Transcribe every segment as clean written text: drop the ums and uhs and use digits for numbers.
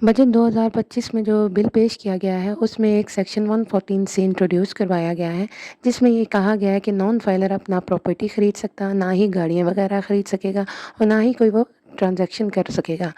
Budget 2025 में जो bill पेश किया गया है, उसमें एक सेक्शन 114 से इंट्रोड्यूस करवाया गया है, जिसमें ये कहा गया है कि नॉन फाइलर अपना प्रॉपर्टी खरीद सकता, ना ही गाड़ियाँ वगैरह खरीद सकेगा और ना ही कोई वो ट्रांज़ैक्शन कर सकेगा,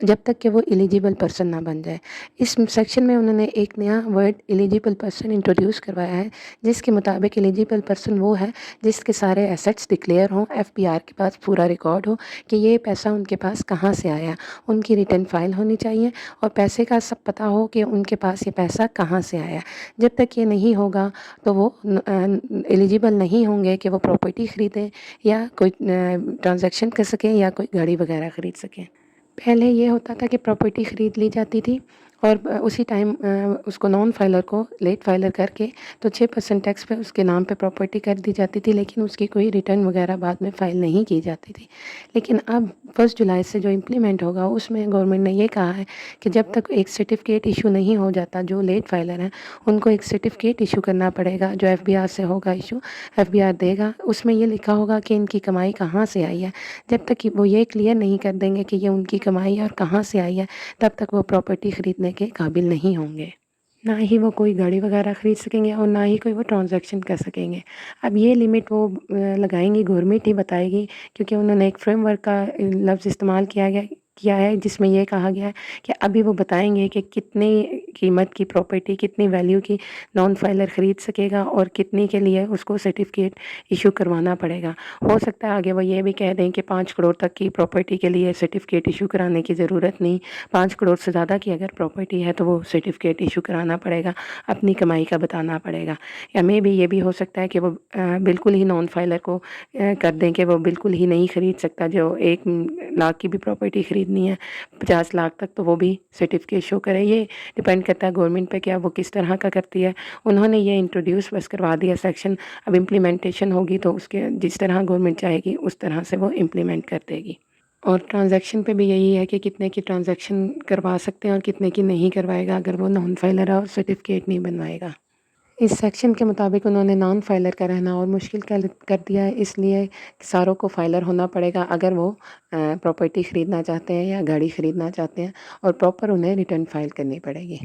जब तक कि वो एलिजिबल पर्सन ना बन जाए। इस सेक्शन में उन्होंने एक नया वर्ड एलिजिबल पर्सन इंट्रोड्यूस करवाया है, जिसके मुताबिक एलिजिबल पर्सन वो है जिसके सारे एसेट्स डिक्लेयर हों, एफबीआर के पास पूरा रिकॉर्ड हो कि ये पैसा उनके पास कहाँ से आया, उनकी रिटर्न फाइल होनी चाहिए और पैसे का सब पता हो कि उनके पास ये पैसा कहाँ से आया। जब तक ये नहीं होगा तो वो एलिजिबल नहीं होंगे कि वो प्रॉपर्टी ख़रीदें या कोई ट्रांजैक्शन कर सकें या कोई गाड़ी वगैरह ख़रीद सकें। पहले ये होता था कि प्रॉपर्टी ख़रीद ली जाती थी और उसी टाइम उसको नॉन फाइलर को लेट फाइलर करके तो 6% टैक्स पे उसके नाम पे प्रॉपर्टी कर दी जाती थी, लेकिन उसकी कोई रिटर्न वगैरह बाद में फ़ाइल नहीं की जाती थी। लेकिन अब 1 जुलाई से जो इम्प्लीमेंट होगा उसमें गवर्नमेंट ने ये कहा है कि जब तक एक सर्टिफिकेट इशू नहीं हो जाता, जो लेट फाइलर हैं उनको एक सर्टिफिकेट इशू करना पड़ेगा, जो एफबीआर से होगा इशू, एफबीआर देगा। उसमें ये लिखा होगा कि इनकी कमाई कहाँ से आई है। जब तक कि वो ये क्लियर नहीं कर देंगे कि ये उनकी कमाई है और कहाँ से आई है, तब तक वो प्रॉपर्टी ख़रीदने के काबिल नहीं होंगे। ना ही वो कोई गाड़ी वगैरह ख़रीद सकेंगे और ना ही कोई वो ट्रांजैक्शन कर सकेंगे। अब ये लिमिट वो लगाएंगी, गवर्नमेंट ही बताएगी, क्योंकि उन्होंने एक फ्रेमवर्क का लफ्ज़ इस्तेमाल किया है जिसमें ये कहा गया है कि अभी वो बताएंगे कि कितनी कीमत की प्रॉपर्टी, कितनी वैल्यू की नॉन फाइलर ख़रीद सकेगा और कितनी के लिए उसको सर्टिफिकेट इशू करवाना पड़ेगा। हो सकता है आगे वो ये भी कह दें कि 5 करोड़ तक की प्रॉपर्टी के लिए सर्टिफिकेट इशू कराने की ज़रूरत नहीं, 5 करोड़ से ज़्यादा की अगर प्रॉपर्टी है तो वो सर्टिफिकेट इशू कराना पड़ेगा, अपनी कमाई का बताना पड़ेगा। या मे बी ये भी हो सकता है कि वो बिल्कुल ही नॉन फाइलर को कर दें कि वो बिल्कुल ही नहीं ख़रीद सकता, जो 1 लाख की भी प्रॉपर्टी ख़रीदनी है 50 लाख तक, तो वो भी सर्टिफिकेट शो करे। ये डिपेंड करता है गवर्नमेंट पे क्या वो किस तरह का करती है। उन्होंने ये इंट्रोड्यूस बस करवा दिया सेक्शन, अब इम्प्लीमेंटेशन होगी तो उसके जिस तरह गवर्नमेंट चाहेगी उस तरह से वो इम्प्लीमेंट कर देगी। और ट्रांजैक्शन पे भी यही है कि कितने की ट्रांजैक्शन करवा सकते हैं और कितने की नहीं करवाएगा अगर वो नॉन फाइलर है और सर्टिफिकेट नहीं बनवाएगा। इस सेक्शन के मुताबिक उन्होंने नॉन फाइलर का रहना और मुश्किल कर दिया है, इसलिए सारों को फाइलर होना पड़ेगा अगर वो प्रॉपर्टी ख़रीदना चाहते हैं या गाड़ी ख़रीदना चाहते हैं, और प्रॉपर उन्हें रिटर्न फाइल करनी पड़ेगी।